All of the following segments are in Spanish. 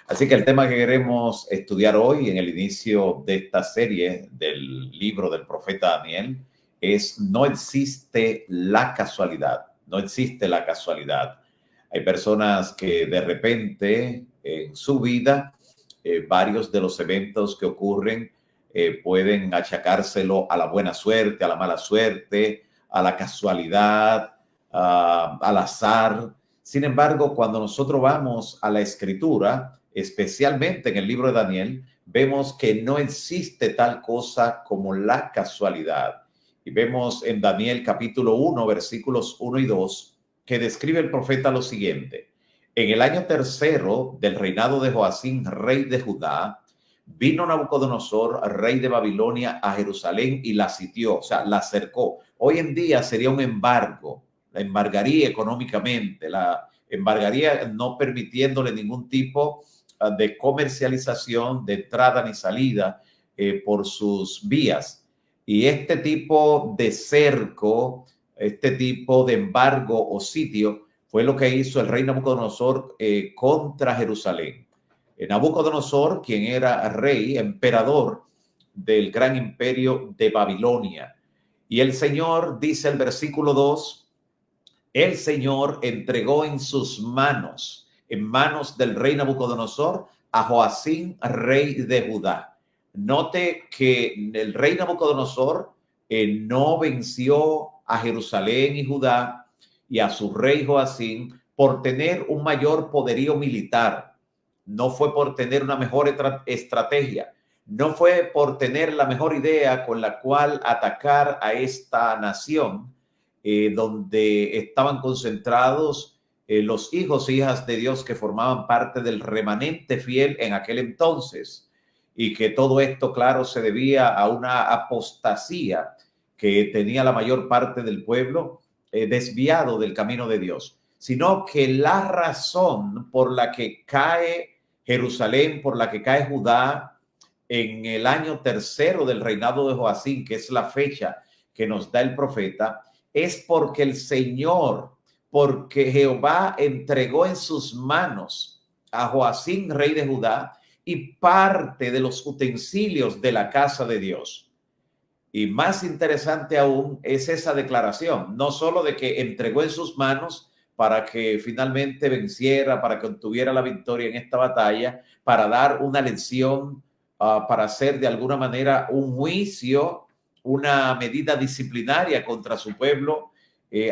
Así que el tema que queremos estudiar hoy en el inicio de esta serie del libro del profeta Daniel es: no existe la casualidad. No existe la casualidad. Hay personas que de repente en su vida, varios de los eventos que ocurren pueden achacárselo a la buena suerte, a la mala suerte, a la casualidad, al azar. Sin embargo, cuando nosotros vamos a la Escritura, especialmente en el libro de Daniel, vemos que no existe tal cosa como la casualidad. Y vemos en Daniel capítulo 1, versículos 1 y 2, que describe el profeta lo siguiente: en el año tercero del reinado de Joacín, rey de Judá, vino Nabucodonosor, rey de Babilonia, a Jerusalén y la sitió, o sea, la cercó. Hoy en día sería un embargo, la embargaría económicamente, la embargaría no permitiéndole ningún tipo de comercialización, de entrada ni salida por sus vías. Y este tipo de cerco, este tipo de embargo o sitio fue lo que hizo el rey Nabucodonosor contra Jerusalén. Nabucodonosor, quien era rey, emperador del gran imperio de Babilonia. Y el Señor, dice el versículo 2, el Señor entregó en manos del rey Nabucodonosor, a Joacín, rey de Judá. Note que el rey Nabucodonosor no venció a Jerusalén y Judá y a su rey Joacín por tener un mayor poderío militar. No fue por tener una mejor estrategia. No fue por tener la mejor idea con la cual atacar a esta nación, donde estaban concentrados los hijos e hijas de Dios que formaban parte del remanente fiel en aquel entonces, y que todo esto, claro, se debía a una apostasía que tenía la mayor parte del pueblo desviado del camino de Dios, sino que la razón por la que cae Jerusalén, por la que cae Judá en el año tercero del reinado de Joacín, que es la fecha que nos da el profeta, es porque el Señor, porque Jehová entregó en sus manos a Joacín, rey de Judá, y parte de los utensilios de la casa de Dios. Y más interesante aún es esa declaración, no solo de que entregó en sus manos para que finalmente venciera, para que obtuviera la victoria en esta batalla, para dar una lección, para hacer de alguna manera un juicio, una medida disciplinaria contra su pueblo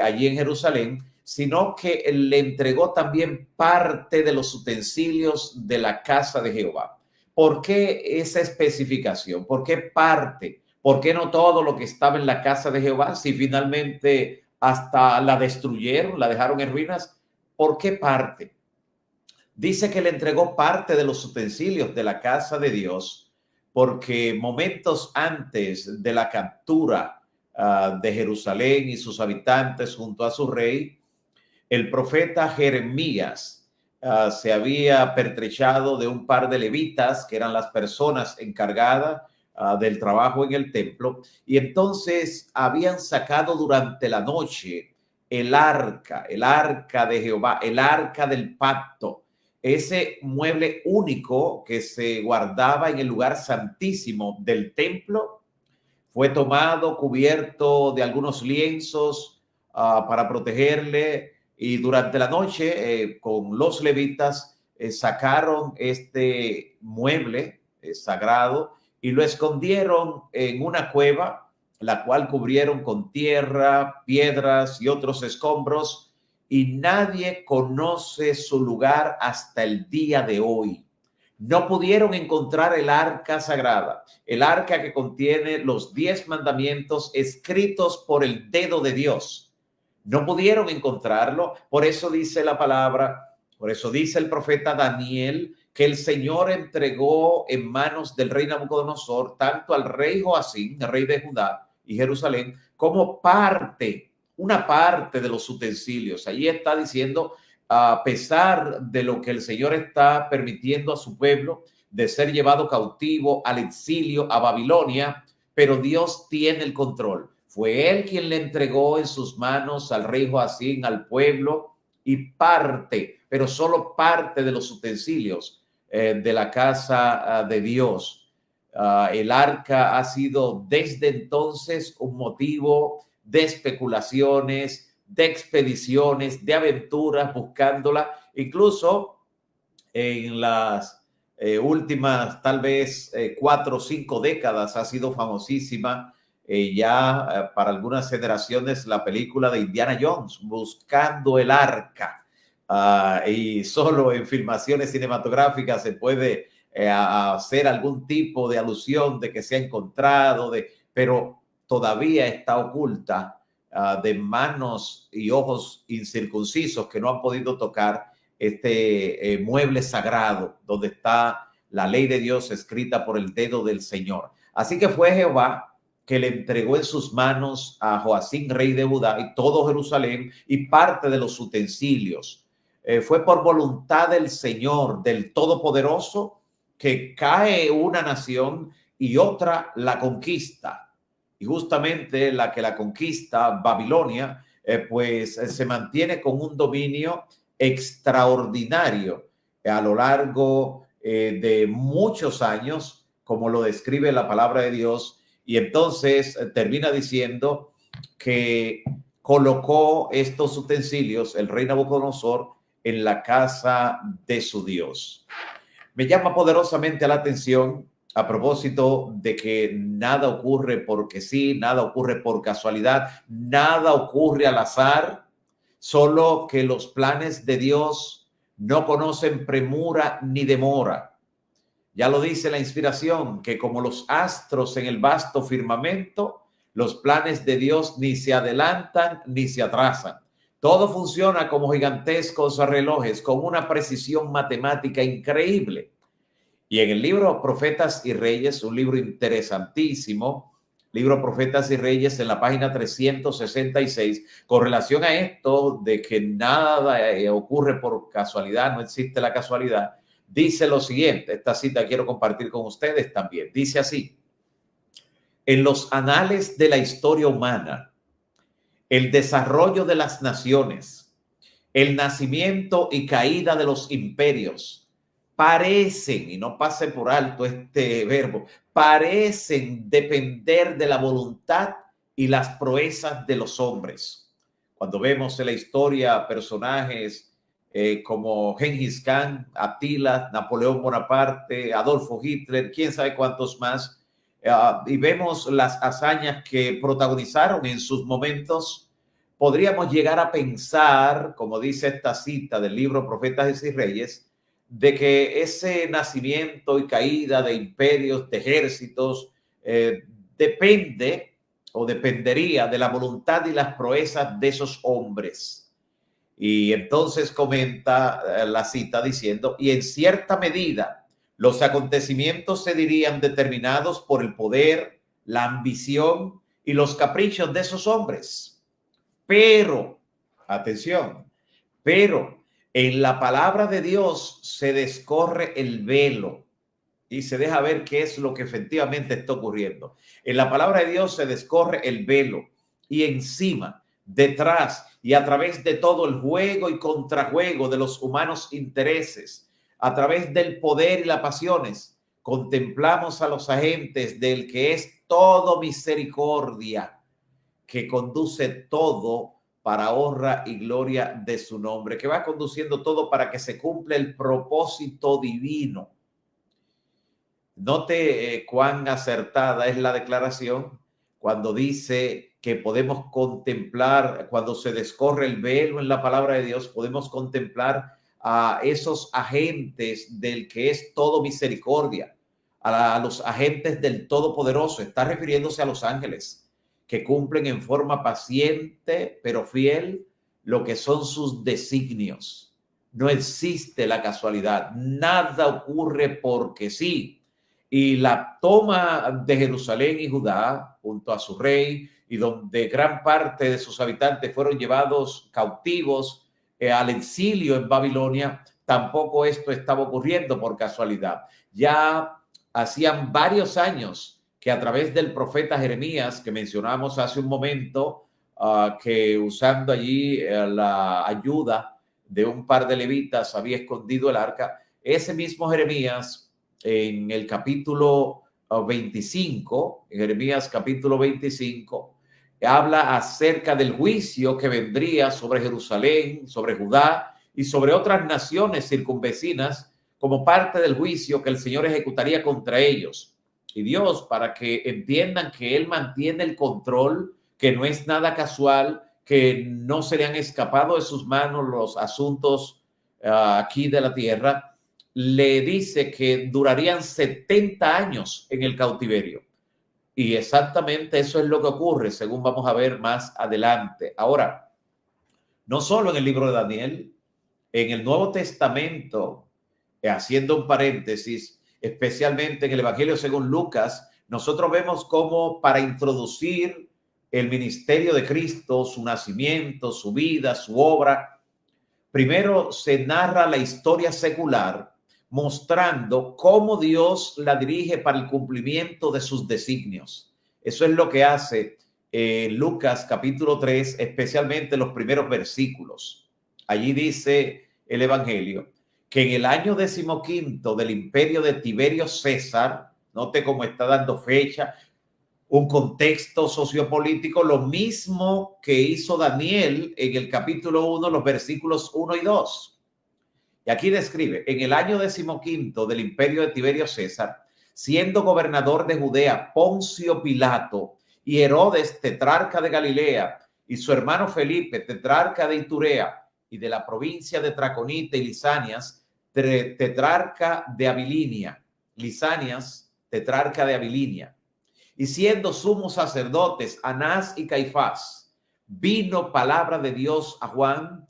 allí en Jerusalén, sino que le entregó también parte de los utensilios de la casa de Jehová. ¿Por qué esa especificación? ¿Por qué parte? ¿Por qué no todo lo que estaba en la casa de Jehová? Si finalmente hasta la destruyeron, la dejaron en ruinas, ¿por qué parte? Dice que le entregó parte de los utensilios de la casa de Dios, porque momentos antes de la captura de Jerusalén y sus habitantes junto a su rey, el profeta Jeremías se había pertrechado de un par de levitas, que eran las personas encargadas del trabajo en el templo, y entonces habían sacado durante la noche el arca de Jehová, el arca del pacto, ese mueble único que se guardaba en el lugar santísimo del templo. Fue tomado, cubierto de algunos lienzos para protegerle, y durante la noche con los levitas sacaron este mueble sagrado y lo escondieron en una cueva, la cual cubrieron con tierra, piedras y otros escombros, y nadie conoce su lugar hasta el día de hoy. No pudieron encontrar el arca sagrada, el arca que contiene los 10 mandamientos escritos por el dedo de Dios. No pudieron encontrarlo. Por eso dice la palabra, por eso dice el profeta Daniel, que el Señor entregó en manos del rey Nabucodonosor tanto al rey Joacín, el rey de Judá y Jerusalén, como una parte de los utensilios. Allí está diciendo, a pesar de lo que el Señor está permitiendo a su pueblo de ser llevado cautivo al exilio a Babilonia, pero Dios tiene el control. Fue él quien le entregó en sus manos al rey Joacín, al pueblo, y parte, pero solo parte de los utensilios de la casa de Dios. El arca ha sido desde entonces un motivo de especulaciones, de expediciones, de aventuras buscándola. Incluso en las últimas tal vez 4 o 5 décadas ha sido famosísima para algunas generaciones la película de Indiana Jones, Buscando el Arca. Y solo en filmaciones cinematográficas se puede hacer algún tipo de alusión de que se ha encontrado, pero todavía está oculta de manos y ojos incircuncisos que no han podido tocar este mueble sagrado donde está la ley de Dios escrita por el dedo del Señor. Así que fue Jehová que le entregó en sus manos a Joacim, rey de Judá, y todo Jerusalén y parte de los utensilios. Fue por voluntad del Señor, del Todopoderoso, que cae una nación y otra la conquista. Y justamente la que la conquista, Babilonia, se mantiene con un dominio extraordinario a lo largo de muchos años, como lo describe la palabra de Dios, y entonces termina diciendo que colocó estos utensilios, el rey Nabucodonosor, en la casa de su Dios. Me llama poderosamente la atención a propósito de que nada ocurre porque sí, nada ocurre por casualidad, nada ocurre al azar, solo que los planes de Dios no conocen premura ni demora. Ya lo dice la inspiración, que como los astros en el vasto firmamento, los planes de Dios ni se adelantan ni se atrasan. Todo funciona como gigantescos relojes con una precisión matemática increíble. Y en el libro Profetas y Reyes, un libro interesantísimo, libro Profetas y Reyes, en la página 366, con relación a esto de que nada ocurre por casualidad, no existe la casualidad, dice lo siguiente, esta cita quiero compartir con ustedes también, dice así: en los anales de la historia humana, el desarrollo de las naciones, el nacimiento y caída de los imperios, parecen, y no pase por alto este verbo, parecen depender de la voluntad y las proezas de los hombres. Cuando vemos en la historia personajes como Gengis Khan, Attila, Napoleón Bonaparte, Adolfo Hitler, quién sabe cuántos más, y vemos las hazañas que protagonizaron en sus momentos, podríamos llegar a pensar, como dice esta cita del libro Profetas y Reyes, de que ese nacimiento y caída de imperios, de ejércitos, depende o dependería de la voluntad y las proezas de esos hombres. Y entonces comenta la cita diciendo, y en cierta medida los acontecimientos se dirían determinados por el poder, la ambición y los caprichos de esos hombres. Pero, atención, pero en la palabra de Dios se descorre el velo y se deja ver qué es lo que efectivamente está ocurriendo. En la palabra de Dios se descorre el velo y encima, detrás y a través de todo el juego y contrajuego de los humanos intereses, a través del poder y las pasiones, contemplamos a los agentes del que es todo misericordia, que conduce todo para honra y gloria de su nombre, que va conduciendo todo para que se cumpla el propósito divino. Note cuán acertada es la declaración cuando dice que podemos contemplar, cuando se descorre el velo en la palabra de Dios, podemos contemplar a esos agentes del que es todo misericordia, a los agentes del Todopoderoso. Está refiriéndose a los ángeles que cumplen en forma paciente pero fiel lo que son sus designios. No existe la casualidad, nada ocurre porque sí. Y la toma de Jerusalén y Judá junto a su rey, y donde gran parte de sus habitantes fueron llevados cautivos al exilio en Babilonia, tampoco esto estaba ocurriendo por casualidad. Ya hacían varios años que a través del profeta Jeremías, que mencionamos hace un momento, que usando allí la ayuda de un par de levitas había escondido el arca, ese mismo Jeremías, en el capítulo 25, en Jeremías capítulo 25, habla acerca del juicio que vendría sobre Jerusalén, sobre Judá y sobre otras naciones circunvecinas como parte del juicio que el Señor ejecutaría contra ellos. Y Dios, para que entiendan que Él mantiene el control, que no es nada casual, que no se le han escapado de sus manos los asuntos aquí de la tierra, le dice que durarían 70 años en el cautiverio. Y exactamente eso es lo que ocurre, según vamos a ver más adelante. Ahora, no solo en el libro de Daniel, en el Nuevo Testamento, haciendo un paréntesis, especialmente en el Evangelio según Lucas, nosotros vemos cómo para introducir el ministerio de Cristo, su nacimiento, su vida, su obra, primero se narra la historia secular, mostrando cómo Dios la dirige para el cumplimiento de sus designios. Eso es lo que hace Lucas capítulo 3, especialmente los primeros versículos. Allí dice el Evangelio que en el año 15 del imperio de Tiberio César, note cómo está dando fecha, un contexto sociopolítico, lo mismo que hizo Daniel en el capítulo 1, los versículos 1 y 2. Y aquí describe, en el año 15 del imperio de Tiberio César, siendo gobernador de Judea Poncio Pilato y Herodes, tetrarca de Galilea, y su hermano Felipe, tetrarca de Iturea y de la provincia de Traconite y Lisanias, tetrarca de Abilinia, Lisanias, tetrarca de Abilinia, y siendo sumos sacerdotes Anás y Caifás, vino palabra de Dios a Juan,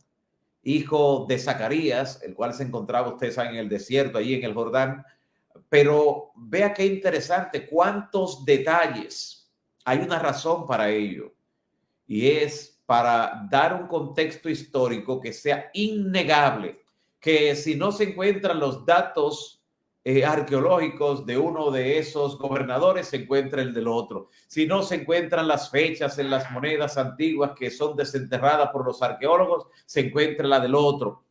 hijo de Zacarías, el cual se encontraba, ustedes saben, en el desierto, allí en el Jordán. Pero vea qué interesante, cuántos detalles. Hay una razón para ello, y es para dar un contexto histórico que sea innegable, que si no se encuentran los datos arqueológicos de uno de esos gobernadores, se encuentra el del otro. Si no se encuentran las fechas en las monedas antiguas que son desenterradas por los arqueólogos, se encuentra la del otro.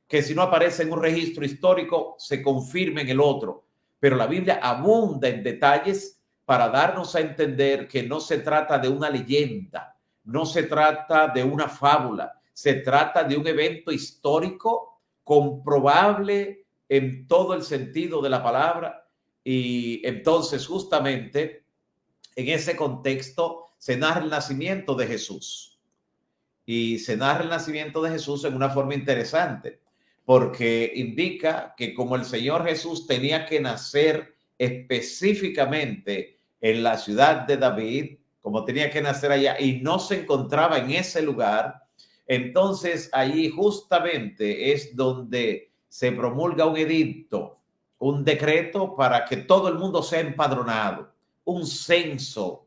Que si no aparece en un registro histórico, se confirme en el otro. Pero la Biblia abunda en detalles para darnos a entender que no se trata de una leyenda, no se trata de una fábula, se trata de un evento histórico comprobable en todo el sentido de la palabra. Y entonces justamente en ese contexto se narra el nacimiento de Jesús. Y se narra el nacimiento de Jesús en una forma interesante, porque indica que como el Señor Jesús tenía que nacer específicamente en la ciudad de David, como tenía que nacer allá y no se encontraba en ese lugar, entonces allí justamente es donde se promulga un edicto, un decreto para que todo el mundo sea empadronado, un censo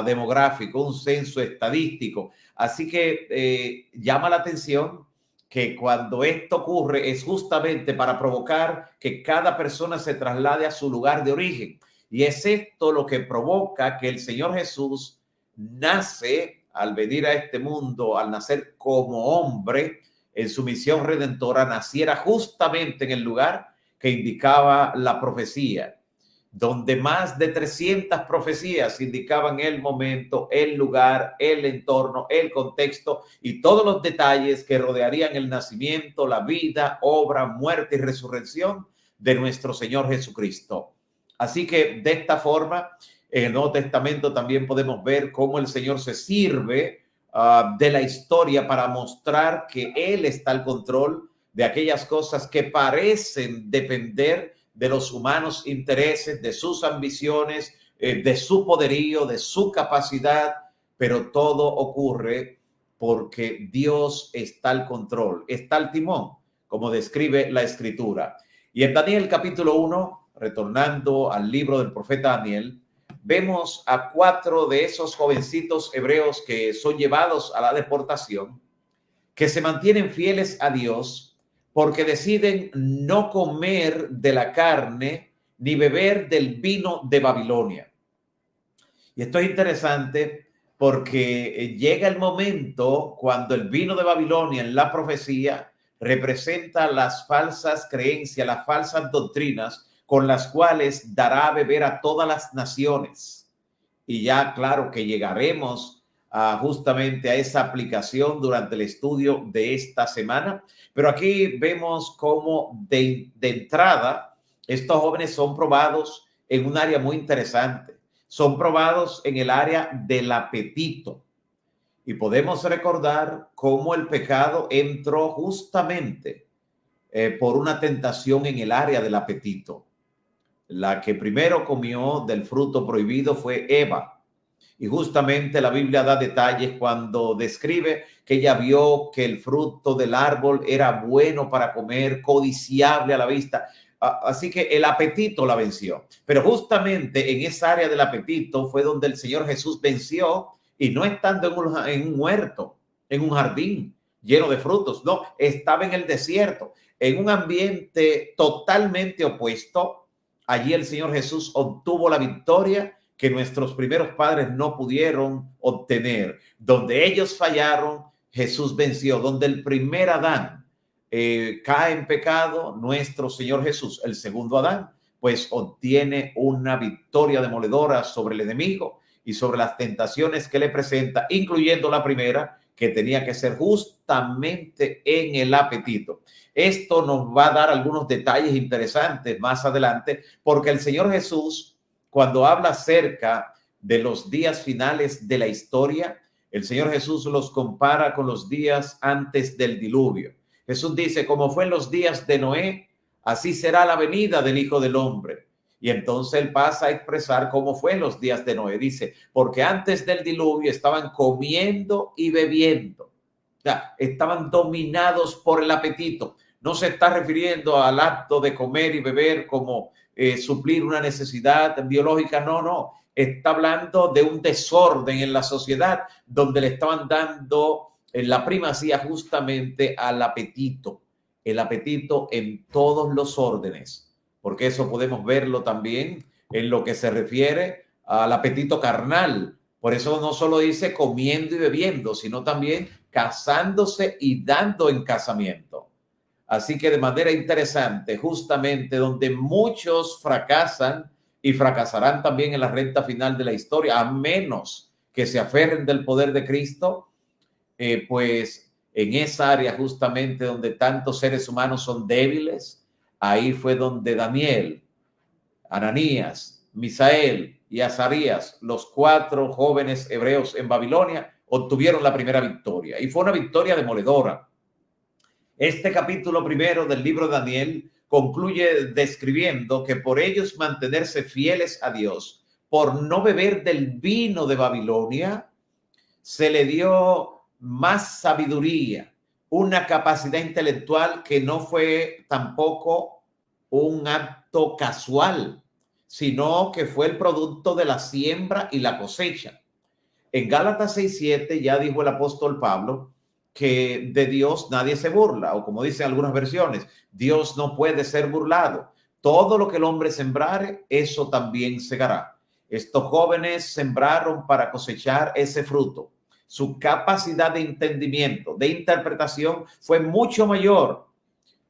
demográfico, un censo estadístico. Así que llama la atención que cuando esto ocurre es justamente para provocar que cada persona se traslade a su lugar de origen. Y es esto lo que provoca que el Señor Jesús nace al venir a este mundo, al nacer como hombre, en su misión redentora, naciera justamente en el lugar que indicaba la profecía, donde más de 300 profecías indicaban el momento, el lugar, el entorno, el contexto y todos los detalles que rodearían el nacimiento, la vida, obra, muerte y resurrección de nuestro Señor Jesucristo. Así que de esta forma, en el Nuevo Testamento también podemos ver cómo el Señor se sirve de la historia para mostrar que Él está al control de aquellas cosas que parecen depender de los humanos intereses, de sus ambiciones, de su poderío, de su capacidad, pero todo ocurre porque Dios está al control, está al timón, como describe la Escritura. Y en Daniel capítulo 1, retornando al libro del profeta Daniel, vemos a 4 de esos jovencitos hebreos que son llevados a la deportación, que se mantienen fieles a Dios porque deciden no comer de la carne ni beber del vino de Babilonia. Y esto es interesante porque llega el momento cuando el vino de Babilonia en la profecía representa las falsas creencias, las falsas doctrinas con las cuales dará a beber a todas las naciones. Y ya claro que llegaremos justamente a esa aplicación durante el estudio de esta semana. Pero aquí vemos cómo de entrada estos jóvenes son probados en un área muy interesante. Son probados en el área del apetito. Y podemos recordar cómo el pecado entró justamente por una tentación en el área del apetito. La que primero comió del fruto prohibido fue Eva. Y justamente la Biblia da detalles cuando describe que ella vio que el fruto del árbol era bueno para comer, codiciable a la vista. Así que el apetito la venció. Pero justamente en esa área del apetito fue donde el Señor Jesús venció, y no estando en un huerto, en un jardín lleno de frutos. No, estaba en el desierto, en un ambiente totalmente opuesto. Allí el Señor Jesús obtuvo la victoria que nuestros primeros padres no pudieron obtener. Donde ellos fallaron, Jesús venció. Donde el primer Adán cae en pecado, nuestro Señor Jesús, el segundo Adán, pues obtiene una victoria demoledora sobre el enemigo y sobre las tentaciones que le presenta, incluyendo la primera, que tenía que ser justamente en el apetito. Esto nos va a dar algunos detalles interesantes más adelante, porque el Señor Jesús, cuando habla acerca de los días finales de la historia, el Señor Jesús los compara con los días antes del diluvio. Jesús dice, como fue en los días de Noé, así será la venida del Hijo del Hombre. Y entonces él pasa a expresar cómo fue en los días de Noé. Dice, porque antes del diluvio estaban comiendo y bebiendo. O sea, estaban dominados por el apetito. No se está refiriendo al acto de comer y beber como suplir una necesidad biológica. No, no. Está hablando de un desorden en la sociedad donde le estaban dando la primacía justamente al apetito. El apetito en todos los órdenes. Porque eso podemos verlo también en lo que se refiere al apetito carnal. Por eso no solo dice comiendo y bebiendo, sino también casándose y dando en casamiento. Así que de manera interesante, justamente donde muchos fracasan y fracasarán también en la recta final de la historia, a menos que se aferren del poder de Cristo, pues en esa área justamente donde tantos seres humanos son débiles, ahí fue donde Daniel, Ananías, Misael y Azarías, los 4 jóvenes hebreos en Babilonia, obtuvieron la primera victoria. Y fue una victoria demoledora. Este capítulo primero del libro de Daniel concluye describiendo que por ellos mantenerse fieles a Dios, por no beber del vino de Babilonia, se le dio más sabiduría, una capacidad intelectual que no fue tampoco un acto casual, sino que fue el producto de la siembra y la cosecha. En Gálatas 6:7 ya dijo el apóstol Pablo que de Dios nadie se burla, o como dicen algunas versiones, Dios no puede ser burlado. Todo lo que el hombre sembrare, eso también segará. Estos jóvenes sembraron para cosechar ese fruto. Su capacidad de entendimiento, de interpretación, fue mucho mayor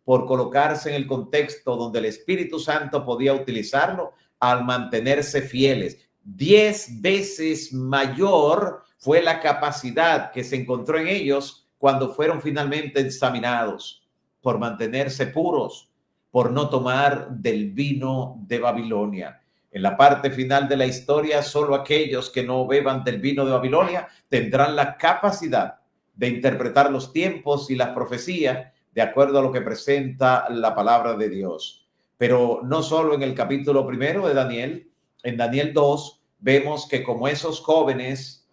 por colocarse en el contexto donde el Espíritu Santo podía utilizarlo al mantenerse fieles. 10 veces mayor fue la capacidad que se encontró en ellos cuando fueron finalmente examinados por mantenerse puros, por no tomar del vino de Babilonia. En la parte final de la historia, solo aquellos que no beban del vino de Babilonia tendrán la capacidad de interpretar los tiempos y las profecías de acuerdo a lo que presenta la palabra de Dios. Pero no solo en el capítulo primero de Daniel, en Daniel 2 vemos que como esos jóvenes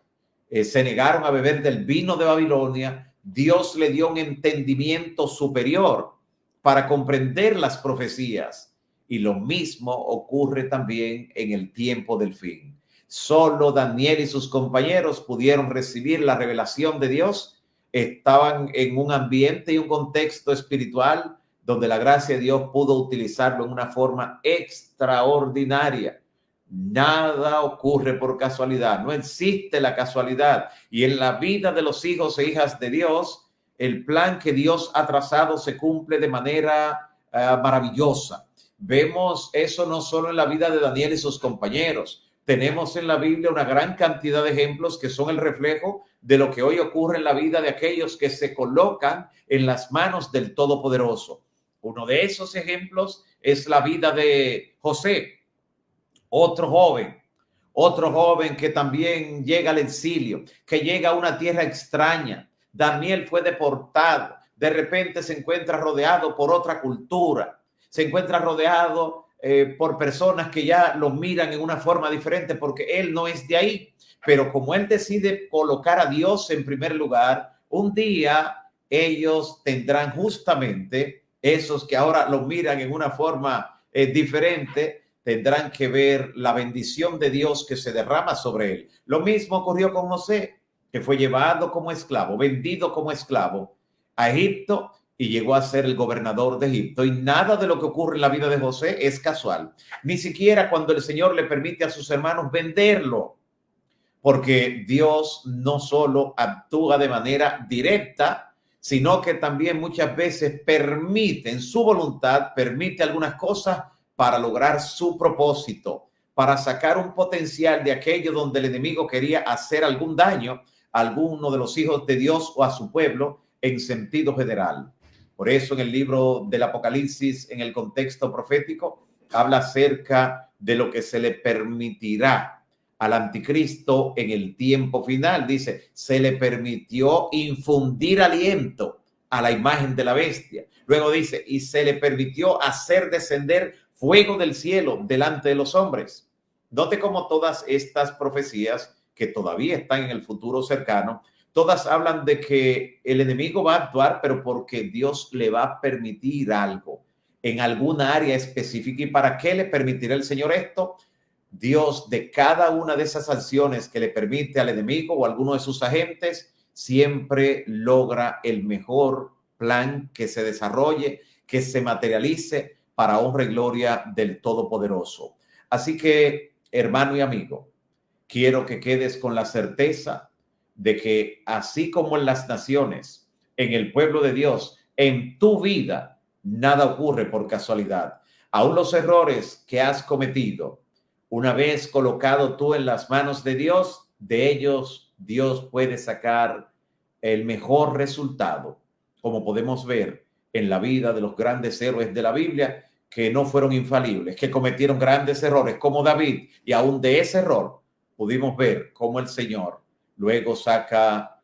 se negaron a beber del vino de Babilonia, Dios le dio un entendimiento superior para comprender las profecías. Y lo mismo ocurre también en el tiempo del fin. Solo Daniel y sus compañeros pudieron recibir la revelación de Dios. Estaban en un ambiente y un contexto espiritual donde la gracia de Dios pudo utilizarlo en una forma extraordinaria. Nada ocurre por casualidad, no existe la casualidad. Y en la vida de los hijos e hijas de Dios, el plan que Dios ha trazado se cumple de manera maravillosa. Vemos eso no solo en la vida de Daniel y sus compañeros. Tenemos en la Biblia una gran cantidad de ejemplos que son el reflejo de lo que hoy ocurre en la vida de aquellos que se colocan en las manos del Todopoderoso. Uno de esos ejemplos es la vida de José, otro joven que también llega al exilio, que llega a una tierra extraña. Daniel fue deportado, de repente se encuentra rodeado por otra cultura, se encuentra rodeado por personas que ya lo miran en una forma diferente porque él no es de ahí. Pero como él decide colocar a Dios en primer lugar, un día ellos tendrán justamente, esos que ahora lo miran en una forma diferente, tendrán que ver la bendición de Dios que se derrama sobre él. Lo mismo ocurrió con José, que fue llevado como esclavo, vendido como esclavo a Egipto y llegó a ser el gobernador de Egipto. Y nada de lo que ocurre en la vida de José es casual. Ni siquiera cuando el Señor le permite a sus hermanos venderlo, porque Dios no solo actúa de manera directa, sino que también muchas veces permite, en su voluntad, permite algunas cosas para lograr su propósito, para sacar un potencial de aquello donde el enemigo quería hacer algún daño a alguno de los hijos de Dios o a su pueblo en sentido general. Por eso en el libro del Apocalipsis, en el contexto profético, habla acerca de lo que se le permitirá al anticristo en el tiempo final. Dice, se le permitió infundir aliento a la imagen de la bestia. Luego dice, y se le permitió hacer descender fuego del cielo delante de los hombres. Note cómo todas estas profecías que todavía están en el futuro cercano, todas hablan de que el enemigo va a actuar, pero porque Dios le va a permitir algo en alguna área específica. ¿Y para qué le permitirá el Señor esto? Dios, de cada una de esas acciones que le permite al enemigo o a alguno de sus agentes, siempre logra el mejor plan que se desarrolle, que se materialice para honra y gloria del Todopoderoso. Así que, hermano y amigo, quiero que quedes con la certeza de que así como en las naciones, en el pueblo de Dios, en tu vida, nada ocurre por casualidad. Aún los errores que has cometido, una vez colocado tú en las manos de Dios, de ellos Dios puede sacar el mejor resultado, como podemos ver en la vida de los grandes héroes de la Biblia, que no fueron infalibles, que cometieron grandes errores, como David, y aún de ese error pudimos ver cómo el Señor luego saca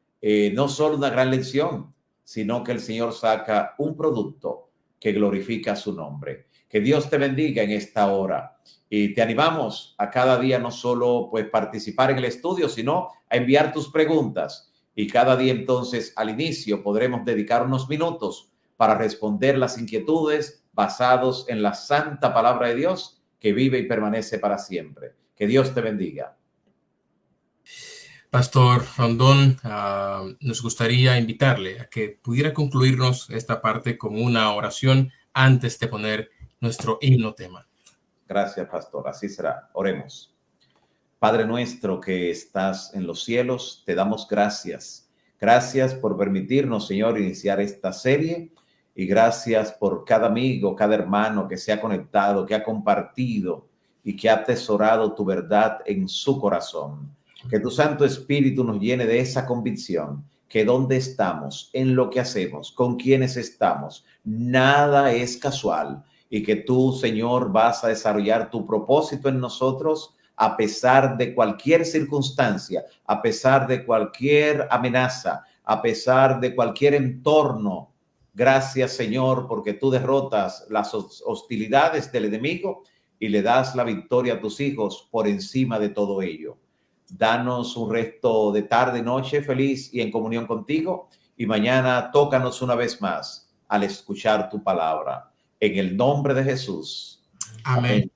no solo una gran lección, sino que el Señor saca un producto que glorifica su nombre. Que Dios te bendiga en esta hora. Y te animamos a cada día no solo pues participar en el estudio, sino a enviar tus preguntas. Y cada día entonces al inicio podremos dedicar unos minutos para responder las inquietudes basados en la santa palabra de Dios que vive y permanece para siempre. Que Dios te bendiga. Pastor Rondón, nos gustaría invitarle a que pudiera concluirnos esta parte con una oración antes de poner nuestro himno tema. Gracias, pastor. Así será. Oremos. Padre nuestro que estás en los cielos, te damos gracias. Gracias por permitirnos, Señor, iniciar esta serie y gracias por cada amigo, cada hermano que se ha conectado, que ha compartido y que ha atesorado tu verdad en su corazón. Que tu Santo Espíritu nos llene de esa convicción que donde estamos, en lo que hacemos, con quienes estamos, nada es casual y que tú, Señor, vas a desarrollar tu propósito en nosotros a pesar de cualquier circunstancia, a pesar de cualquier amenaza, a pesar de cualquier entorno. Gracias, Señor, porque tú derrotas las hostilidades del enemigo y le das la victoria a tus hijos por encima de todo ello. Danos un resto de tarde, noche feliz y en comunión contigo. Y mañana tócanos una vez más al escuchar tu palabra. En el nombre de Jesús. Amén.